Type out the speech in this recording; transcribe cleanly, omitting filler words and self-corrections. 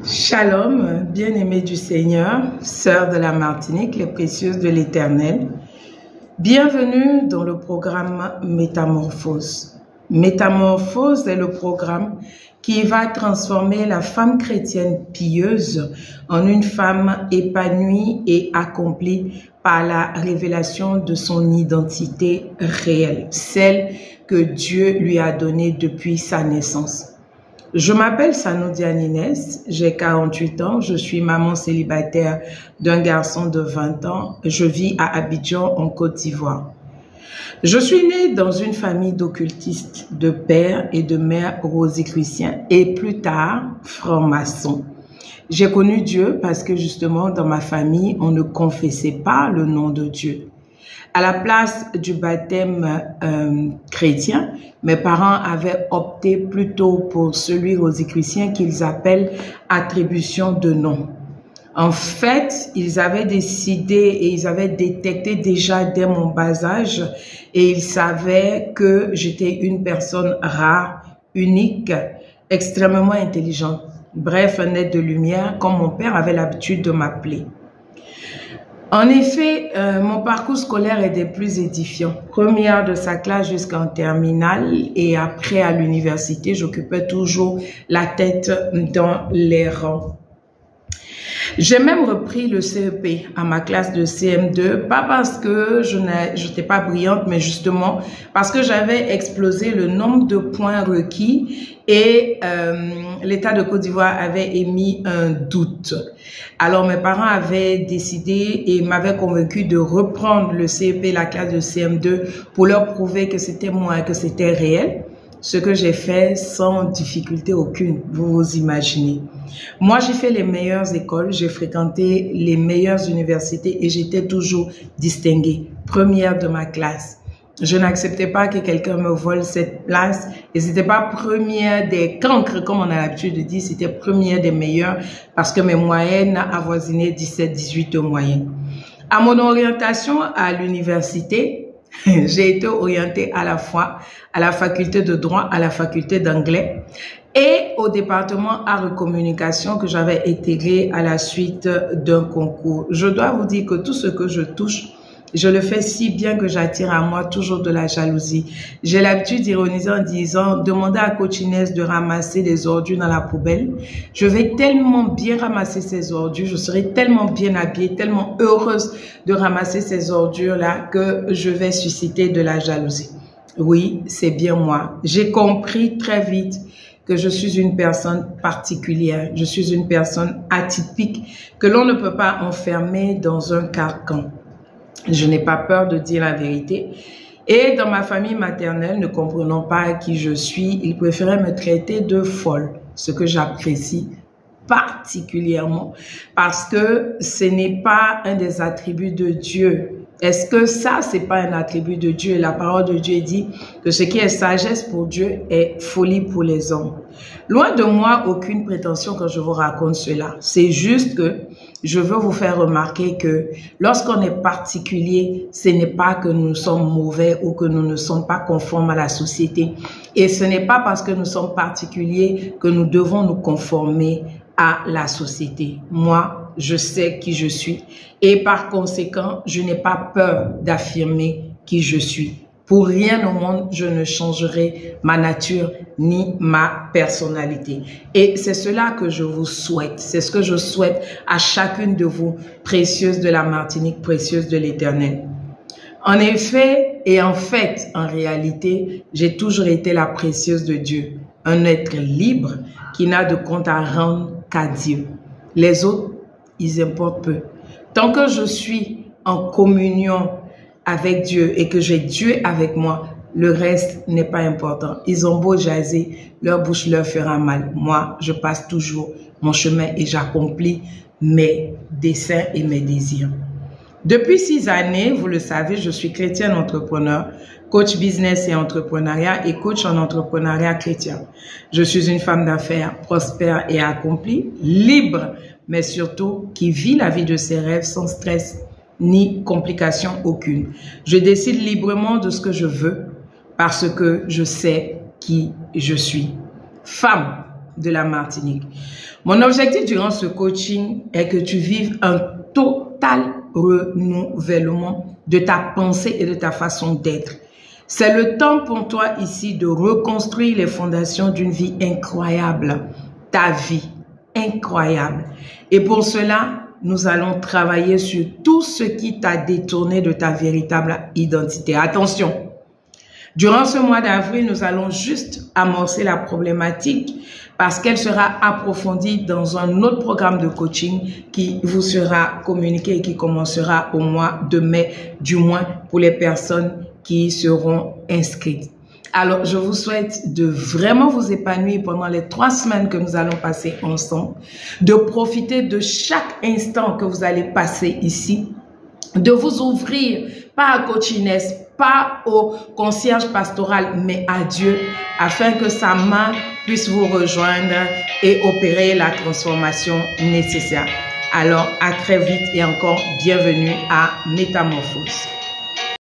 Shalom, bien-aimés du Seigneur, sœurs de la Martinique, les précieuses de l'Éternel. Bienvenue dans le programme Métamorphose. Métamorphose est le programme qui va transformer la femme chrétienne pieuse en une femme épanouie et accomplie par la révélation de son identité réelle, celle que Dieu lui a donnée depuis sa naissance. Je m'appelle Sanoudiane Inès, j'ai 48 ans, je suis maman célibataire d'un garçon de 20 ans, je vis à Abidjan en Côte d'Ivoire. Je suis née dans une famille d'occultistes, de père et de mère rosicruciens et plus tard francs-maçons. J'ai connu Dieu parce que justement dans ma famille, on ne confessait pas le nom de Dieu. À la place du baptême chrétien, mes parents avaient opté plutôt pour celui rosicrucien qu'ils appellent attribution de nom. En fait, ils avaient décidé et ils avaient détecté déjà dès mon bas âge et ils savaient que j'étais une personne rare, unique, extrêmement intelligente. Bref, un être de lumière, comme mon père avait l'habitude de m'appeler. En effet, mon parcours scolaire est des plus édifiants. Première de sa classe jusqu'en terminale et après à l'université, j'occupais toujours la tête dans les rangs. J'ai même repris le CEP à ma classe de CM2, pas parce que je n'étais pas brillante, mais justement parce que j'avais explosé le nombre de points requis et l'État de Côte d'Ivoire avait émis un doute. Alors mes parents avaient décidé et m'avaient convaincu de reprendre le CEP, la classe de CM2, pour leur prouver que c'était moi, que c'était réel. Ce que j'ai fait sans difficulté aucune, vous vous imaginez. Moi, j'ai fait les meilleures écoles, j'ai fréquenté les meilleures universités et j'étais toujours distinguée, première de ma classe. Je n'acceptais pas que quelqu'un me vole cette place et c'était pas première des cancres, comme on a l'habitude de dire, c'était première des meilleures parce que mes moyennes avoisinaient 17-18 de moyenne. À mon orientation à l'université, j'ai été orientée à la fois à la faculté de droit, à la faculté d'anglais et au département art et communication que j'avais intégré à la suite d'un concours. Je dois vous dire que tout ce que je touche, je le fais si bien que j'attire à moi toujours de la jalousie. J'ai l'habitude d'ironiser en disant, demandez à Coach Inès de ramasser les ordures dans la poubelle. Je vais tellement bien ramasser ces ordures, je serai tellement bien habillée, tellement heureuse de ramasser ces ordures-là que je vais susciter de la jalousie. Oui, c'est bien moi. J'ai compris très vite que je suis une personne particulière, je suis une personne atypique que l'on ne peut pas enfermer dans un carcan. Je n'ai pas peur de dire la vérité. Et dans ma famille maternelle, ne comprenant pas qui je suis, ils préféraient me traiter de folle, ce que j'apprécie particulièrement parce que ce n'est pas un des attributs de Dieu. Est-ce que ça, c'est pas un attribut de Dieu? La parole de Dieu dit que ce qui est sagesse pour Dieu est folie pour les hommes. Loin de moi, aucune prétention quand je vous raconte cela. C'est juste que je veux vous faire remarquer que lorsqu'on est particulier, ce n'est pas que nous sommes mauvais ou que nous ne sommes pas conformes à la société. Et ce n'est pas parce que nous sommes particuliers que nous devons nous conformer à la société. Moi, je sais qui je suis et par conséquent, je n'ai pas peur d'affirmer qui je suis. Pour rien au monde, je ne changerai ma nature ni ma personnalité. Et c'est cela que je vous souhaite. C'est ce que je souhaite à chacune de vous, précieuses de la Martinique, précieuses de l'Éternel. En effet et en fait, en réalité, j'ai toujours été la précieuse de Dieu. Un être libre qui n'a de compte à rendre qu'à Dieu. Les autres, ils importent peu. Tant que je suis en communion avec Dieu et que j'ai Dieu avec moi, le reste n'est pas important. Ils ont beau jaser, leur bouche leur fera mal. Moi, je passe toujours mon chemin et j'accomplis mes desseins et mes désirs. Depuis 6 années, vous le savez, je suis chrétienne entrepreneur, coach business et entrepreneuriat et coach en entrepreneuriat chrétien. Je suis une femme d'affaires prospère et accomplie, libre, mais surtout qui vit la vie de ses rêves sans stress ni complication aucune. Je décide librement de ce que je veux parce que je sais qui je suis. Femme, de la Martinique. Mon objectif durant ce coaching est que tu vives un total renouvellement de ta pensée et de ta façon d'être. C'est le temps pour toi ici de reconstruire les fondations d'une vie incroyable. Ta vie incroyable. Et pour cela, nous allons travailler sur tout ce qui t'a détourné de ta véritable identité. Attention, durant ce mois d'avril, nous allons juste amorcer la problématique parce qu'elle sera approfondie dans un autre programme de coaching qui vous sera communiqué et qui commencera au mois de mai, du moins pour les personnes qui seront inscrites. Alors, je vous souhaite de vraiment vous épanouir pendant les 3 semaines que nous allons passer ensemble, de profiter de chaque instant que vous allez passer ici, de vous ouvrir, pas à Coachiness, pas au concierge pastoral, mais à Dieu, afin que sa main puisse vous rejoindre et opérer la transformation nécessaire. Alors, à très vite et encore bienvenue à Métamorphose.